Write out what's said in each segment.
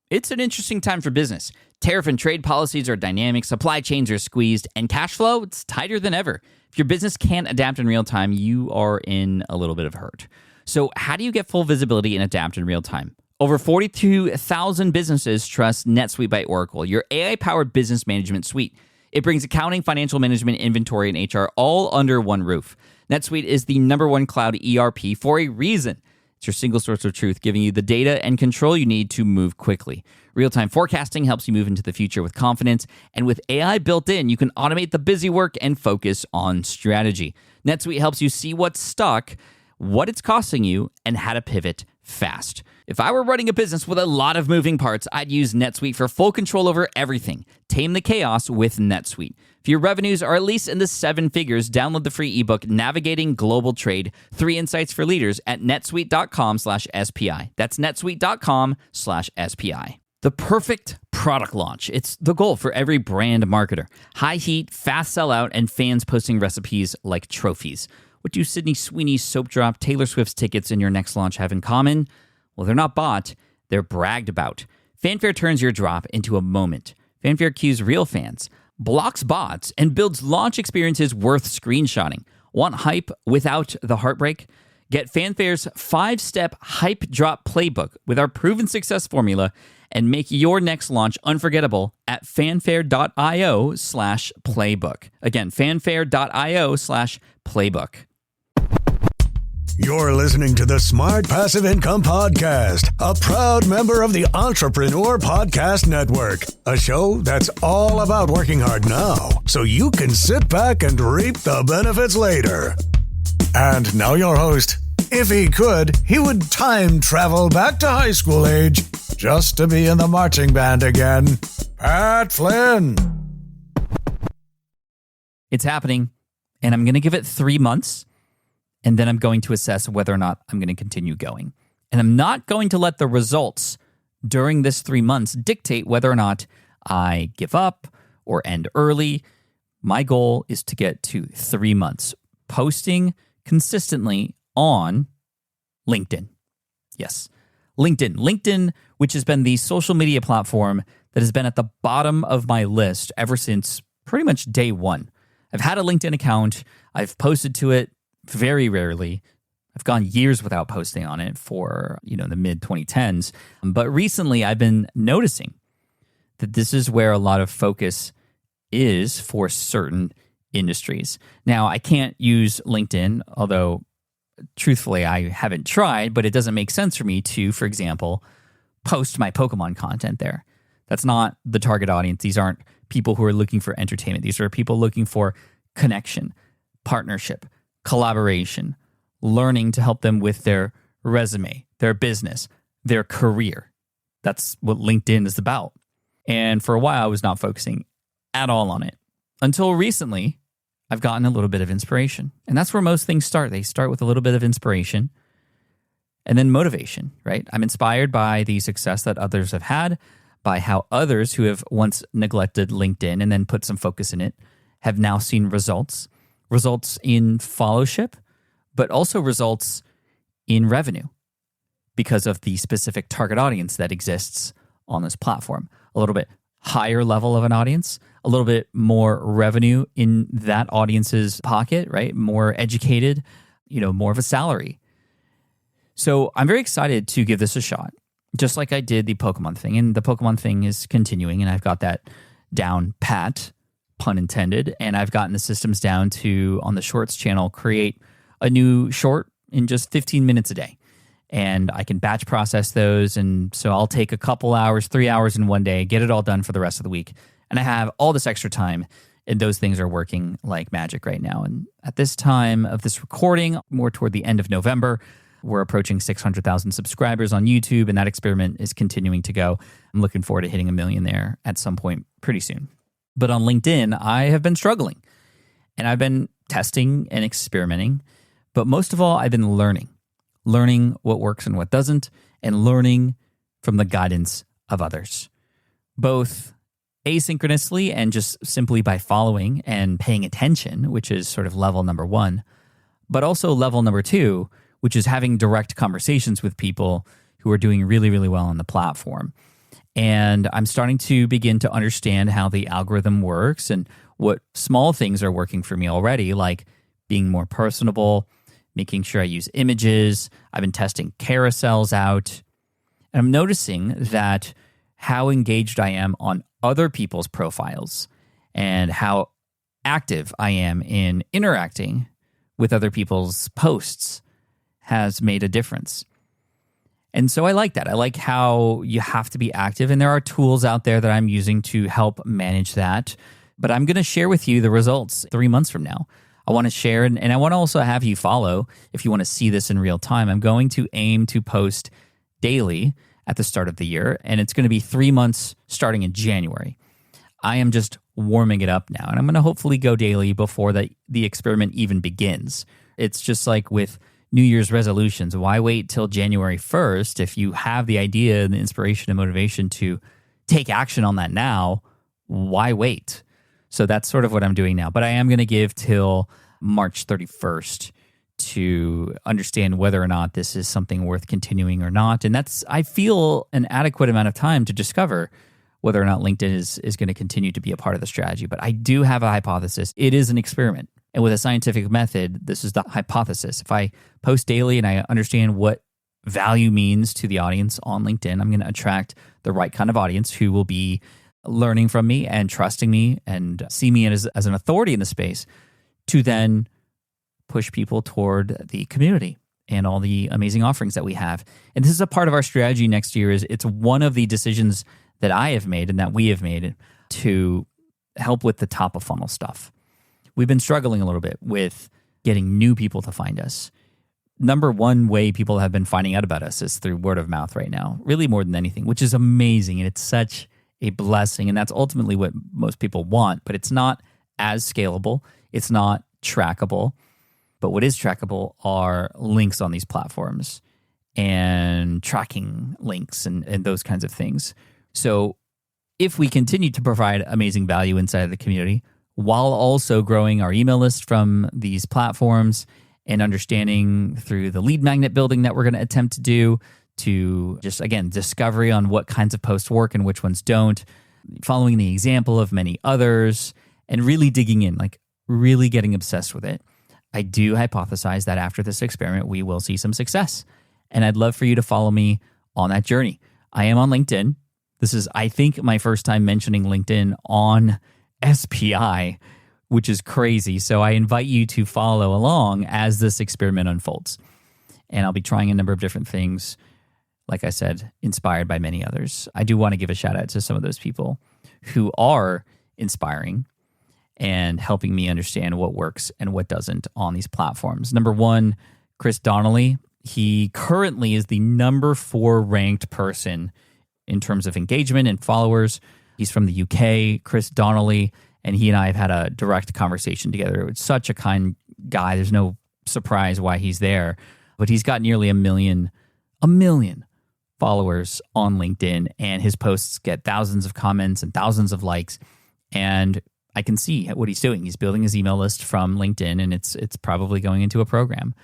It's an interesting time for business. Tariff and trade policies are dynamic, supply chains are squeezed, and cash flow, it's tighter than ever. If your business can't adapt in real time, you are in a little bit of hurt. So how do you get full visibility and adapt in real time? Over 42,000 businesses trust NetSuite by Oracle, your AI-powered business management suite. It brings accounting, financial management, inventory, and HR all under one roof. NetSuite is the #1 cloud ERP for a reason. It's your single source of truth, giving you the data and control you need to move quickly. Real-time forecasting helps you move into the future with confidence, and with AI built in, you can automate the busy work and focus on strategy. NetSuite helps you see what's stuck, what it's costing you, and how to pivot fast. If I were running a business with a lot of moving parts, I'd use NetSuite for full control over everything. Tame the chaos with NetSuite. If your revenues are at least in the 7 figures, download the free ebook, Navigating Global Trade, 3 Insights for Leaders at netsuite.com/SPI. That's netsuite.com/SPI. The perfect product launch. It's the goal for every brand marketer. High heat, fast sellout, and fans posting recipes like trophies. What do Sydney Sweeney's soap drop, Taylor Swift's tickets, and your next launch have in common? Well, they're not bought, they're bragged about. Fanfare turns your drop into a moment. Fanfare cues real fans, blocks bots, and builds launch experiences worth screenshotting. Want hype without the heartbreak? Get Fanfare's 5-step hype drop playbook with our proven success formula and make your next launch unforgettable at fanfare.io/playbook. Again, fanfare.io/playbook. You're listening to the Smart Passive Income Podcast, a proud member of the Entrepreneur Podcast Network, a show that's all about working hard now so you can sit back and reap the benefits later. And now your host. If he could, he would time travel back to high school age just to be in the marching band again. Pat Flynn. It's happening, and I'm going to give it 3 months. And then I'm going to assess whether or not I'm going to continue going. And I'm not going to let the results during this 3 months dictate whether or not I give up or end early. My goal is to get to 3 months posting consistently on LinkedIn. Yes, LinkedIn. LinkedIn, which has been the social media platform that has been at the bottom of my list ever since pretty much day one. I've had a LinkedIn account. I've posted to it very rarely. I've gone years without posting on it for, the mid-2010s. But recently I've been noticing that this is where a lot of focus is for certain industries. Now, I can't use LinkedIn, although truthfully I haven't tried, but it doesn't make sense for me to, for example, post my Pokemon content there. That's not the target audience. These aren't people who are looking for entertainment. These are people looking for connection, partnership, collaboration, learning to help them with their resume, their business, their career. That's what LinkedIn is about. And for a while, I was not focusing at all on it. Until recently, I've gotten a little bit of inspiration. And that's where most things start. They start with a little bit of inspiration and then motivation, right? I'm inspired by the success that others have had, by how others who have once neglected LinkedIn and then put some focus in it have now seen results in followership, but also results in revenue because of the specific target audience that exists on this platform. A little bit higher level of an audience, a little bit more revenue in that audience's pocket, right? More educated, more of a salary. So I'm very excited to give this a shot, just like I did the Pokemon thing. And the Pokemon thing is continuing, and I've got that down pat, pun intended, and I've gotten the systems down to, on the Shorts channel, create a new short in just 15 minutes a day. And I can batch process those, and so I'll take a couple hours, 3 hours in one day, get it all done for the rest of the week. And I have all this extra time, and those things are working like magic right now. And at this time of this recording, more toward the end of November, we're approaching 600,000 subscribers on YouTube, and that experiment is continuing to go. I'm looking forward to hitting 1 million there at some point pretty soon. But on LinkedIn, I have been struggling, and I've been testing and experimenting. But most of all, I've been learning what works and what doesn't, and learning from the guidance of others, both asynchronously and just simply by following and paying attention, which is sort of level number 1, but also level number 2, which is having direct conversations with people who are doing really, really well on the platform. And I'm starting to begin to understand how the algorithm works and what small things are working for me already, like being more personable, making sure I use images. I've been testing carousels out. And I'm noticing that how engaged I am on other people's profiles and how active I am in interacting with other people's posts has made a difference. And so I like that. I like how you have to be active, and there are tools out there that I'm using to help manage that. But I'm going to share with you the results 3 months from now. I want to share, and I want to also have you follow if you want to see this in real time. I'm going to aim to post daily at the start of the year, and it's going to be 3 months starting in January. I am just warming it up now, and I'm going to hopefully go daily before the experiment even begins. It's just like with New Year's resolutions. Why wait till January 1st if you have the idea and the inspiration and motivation to take action on that now? Why wait? So that's sort of what I'm doing now. But I am going to give till March 31st to understand whether or not this is something worth continuing or not. And that's, I feel, an adequate amount of time to discover whether or not LinkedIn is going to continue to be a part of the strategy. But I do have a hypothesis. It is an experiment. And with a scientific method, this is the hypothesis. If I post daily and I understand what value means to the audience on LinkedIn, I'm going to attract the right kind of audience who will be learning from me and trusting me and see me as an authority in the space to then push people toward the community and all the amazing offerings that we have. And this is a part of our strategy next year. It's one of the decisions that I have made and that we have made to help with the top of funnel stuff. We've been struggling a little bit with getting new people to find us. Number one way people have been finding out about us is through word of mouth right now, really more than anything, which is amazing. And it's such a blessing. And that's ultimately what most people want, but it's not as scalable. It's not trackable. But what is trackable are links on these platforms and tracking links and those kinds of things. So if we continue to provide amazing value inside of the community, while also growing our email list from these platforms and understanding through the lead magnet building that we're going to attempt to do, to just, again, discovery on what kinds of posts work and which ones don't, following the example of many others, and really digging in, like really getting obsessed with it. I do hypothesize that after this experiment, we will see some success. And I'd love for you to follow me on that journey. I am on LinkedIn. This is, I think, my first time mentioning LinkedIn on SPI, which is crazy. So I invite you to follow along as this experiment unfolds. And I'll be trying a number of different things, like I said, inspired by many others. I do want to give a shout out to some of those people who are inspiring and helping me understand what works and what doesn't on these platforms. Number one, Chris Donnelly. He currently is the number 4 ranked person in terms of engagement and followers. He's from the UK, Chris Donnelly, and he and I have had a direct conversation together. It's such a kind guy. There's no surprise why he's there. But he's got nearly a million followers on LinkedIn, and his posts get thousands of comments and thousands of likes. And I can see what he's doing. He's building his email list from LinkedIn, and it's probably going into a program.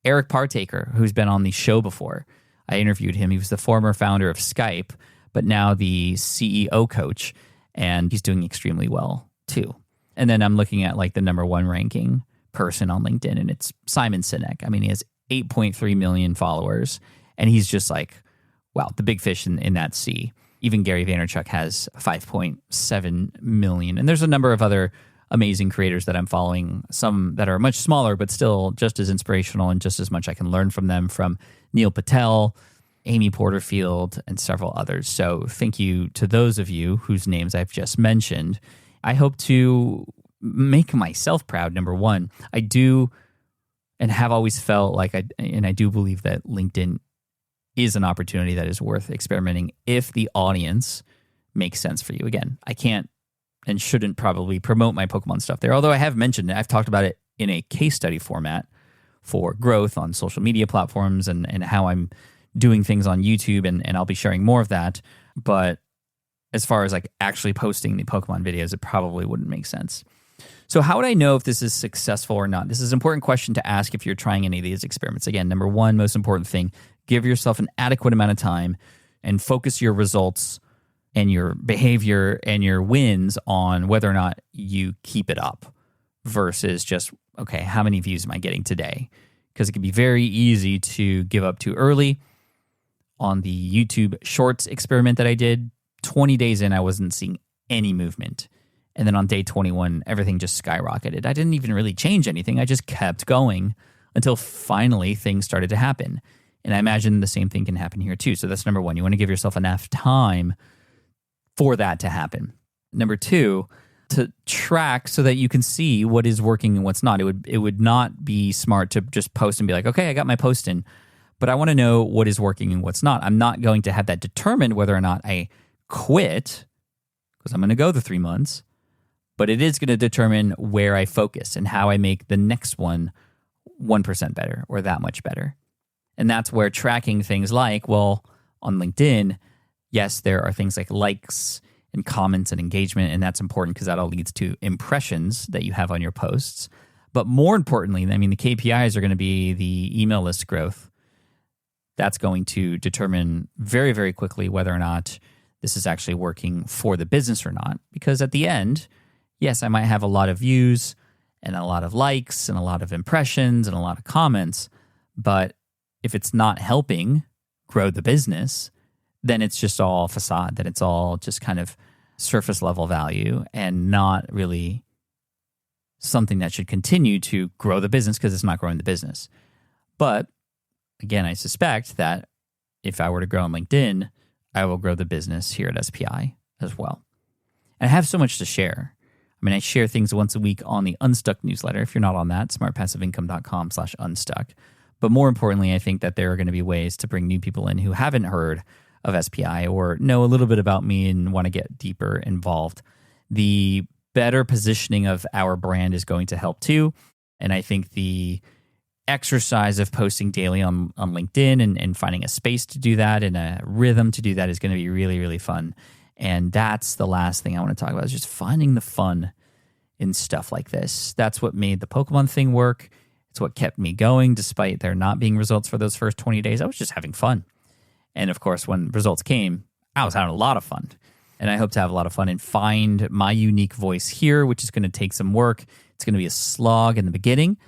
Eric Partaker, who's been on the show before, I interviewed him. He was the former founder of Skype, but now the CEO coach, and he's doing extremely well too. And then I'm looking at like the number 1 ranking person on LinkedIn, and it's Simon Sinek. I mean, he has 8.3 million followers, and he's just like, wow, the big fish in that sea. Even Gary Vaynerchuk has 5.7 million. And there's a number of other amazing creators that I'm following, some that are much smaller, but still just as inspirational and just as much I can learn from them, from Neil Patel, Amy Porterfield, and several others. So thank you to those of you whose names I've just mentioned. I hope to make myself proud, number one. I do and have always felt like I do believe that LinkedIn is an opportunity that is worth experimenting if the audience makes sense for you. Again, I can't and shouldn't probably promote my Pokemon stuff there, although I have mentioned it. I've talked about it in a case study format for growth on social media platforms and how I'm doing things on YouTube, and I'll be sharing more of that. But as far as like actually posting the Pokemon videos, it probably wouldn't make sense. So how would I know if this is successful or not? This is an important question to ask if you're trying any of these experiments. Again, number one, most important thing, give yourself an adequate amount of time and focus your results and your behavior and your wins on whether or not you keep it up versus just, okay, how many views am I getting today? Because it can be very easy to give up too early. On the YouTube Shorts experiment that I did, 20 days in, I wasn't seeing any movement. And then on day 21, everything just skyrocketed. I didn't even really change anything. I just kept going until finally things started to happen. And I imagine the same thing can happen here too. So that's number one. You want to give yourself enough time for that to happen. Number two, to track so that you can see what is working and what's not. It would not be smart to just post and be like, okay, I got my post in, but I want to know what is working and what's not. I'm not going to have that determined whether or not I quit, because I'm going to go the 3 months, but it is going to determine where I focus and how I make the next one 1% better or that much better. And that's where tracking things like, well, on LinkedIn, yes, there are things like likes and comments and engagement, and that's important because that all leads to impressions that you have on your posts. But more importantly, I mean, the KPIs are going to be the email list growth. That's going to determine very, very quickly whether or not this is actually working for the business or not. Because at the end, yes, I might have a lot of views and a lot of likes and a lot of impressions and a lot of comments, but if it's not helping grow the business, then it's just all facade, that it's all just kind of surface level value and not really something that should continue to grow the business because it's not growing the business. But again, I suspect that if I were to grow on LinkedIn, I will grow the business here at SPI as well. And I have so much to share. I mean, I share things once a week on the Unstuck newsletter. If you're not on that, smartpassiveincome.com/unstuck. But more importantly, I think that there are going to be ways to bring new people in who haven't heard of SPI or know a little bit about me and want to get deeper involved. The better positioning of our brand is going to help too. And I think the exercise of posting daily on LinkedIn and finding a space to do that and a rhythm to do that is going to be really, really fun. And that's the last thing I want to talk about is just finding the fun in stuff like this. That's what made the Pokemon thing work. It's what kept me going despite there not being results for those first 20 days. I was just having fun. And of course, when results came, I was having a lot of fun. And I hope to have a lot of fun and find my unique voice here, which is going to take some work. It's going to be a slog in the beginning,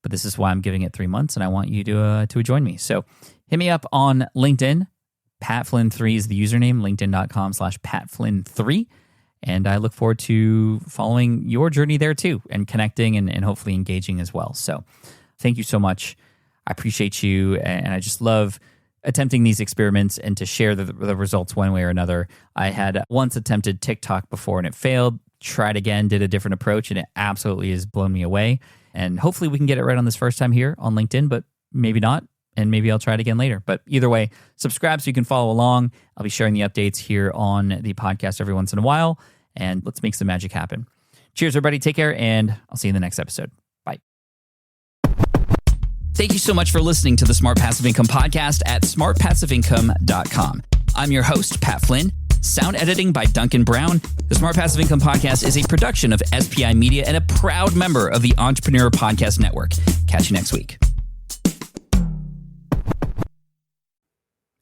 but this is why I'm giving it 3 months, and I want you to join me. So hit me up on LinkedIn. PatFlynn3 is the username, linkedin.com/PatFlynn3. And I look forward to following your journey there too and connecting and hopefully engaging as well. So thank you so much. I appreciate you. And I just love attempting these experiments and to share the results one way or another. I had once attempted TikTok before and it failed, tried again, did a different approach, and it absolutely has blown me away. And hopefully we can get it right on this first time here on LinkedIn, but maybe not. And maybe I'll try it again later. But either way, subscribe so you can follow along. I'll be sharing the updates here on the podcast every once in a while. And let's make some magic happen. Cheers, everybody. Take care, and I'll see you in the next episode. Bye. Thank you so much for listening to the Smart Passive Income podcast at smartpassiveincome.com. I'm your host, Pat Flynn. Sound editing by Duncan Brown. The Smart Passive Income podcast is a production of SPI Media and a proud member of the Entrepreneur Podcast Network. Catch you next week.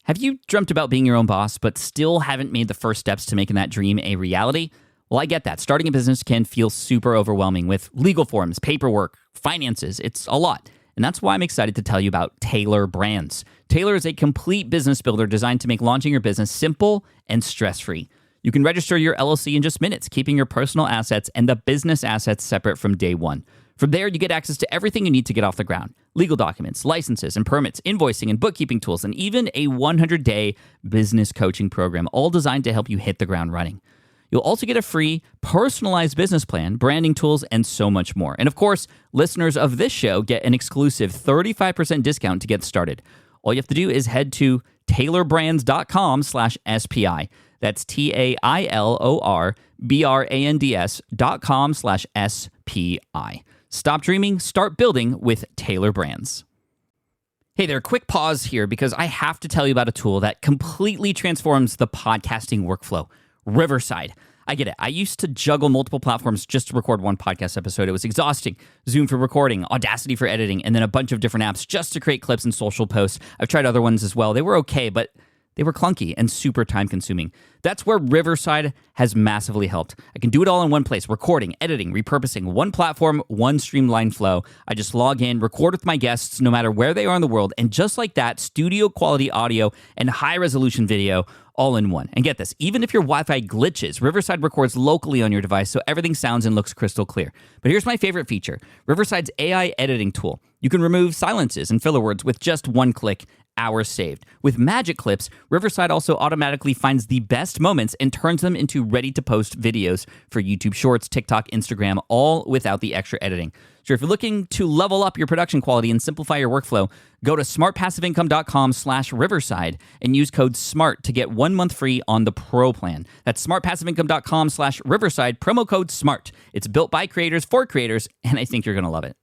Have you dreamt about being your own boss, but still haven't made the first steps to making that dream a reality? Well, I get that. Starting a business can feel super overwhelming with legal forms, paperwork, finances. It's a lot. And that's why I'm excited to tell you about Taylor Brands. Taylor is a complete business builder designed to make launching your business simple and stress-free. You can register your LLC in just minutes, keeping your personal assets and the business assets separate from day one. From there, you get access to everything you need to get off the ground. Legal documents, licenses and permits, invoicing and bookkeeping tools, and even a 100-day business coaching program, all designed to help you hit the ground running. You'll also get a free, personalized business plan, branding tools, and so much more. And of course, listeners of this show get an exclusive 35% discount to get started. All you have to do is head to taylorbrands.com/SPI. That's TAILORBRANDS.com/SPI. Stop dreaming, start building with Taylor Brands. Hey there, quick pause here because I have to tell you about a tool that completely transforms the podcasting workflow, Riverside. I get it. I used to juggle multiple platforms just to record one podcast episode. It was exhausting. Zoom for recording, Audacity for editing, and then a bunch of different apps just to create clips and social posts. I've tried other ones as well. They were okay, but they were clunky and super time-consuming. That's where Riverside has massively helped. I can do it all in one place: recording, editing, repurposing, one platform, one streamlined flow. I just log in, record with my guests no matter where they are in the world, and just like that, studio-quality audio and high-resolution video all in one. And get this, even if your Wi-Fi glitches, Riverside records locally on your device so everything sounds and looks crystal clear. But here's my favorite feature: Riverside's AI editing tool. You can remove silences and filler words with just one click. Hours saved. With Magic Clips, Riverside also automatically finds the best moments and turns them into ready-to-post videos for YouTube Shorts, TikTok, Instagram, all without the extra editing. So if you're looking to level up your production quality and simplify your workflow, go to smartpassiveincome.com/Riverside and use code SMART to get 1 month free on the Pro plan. That's smartpassiveincome.com/Riverside, promo code SMART. It's built by creators for creators, and I think you're going to love it.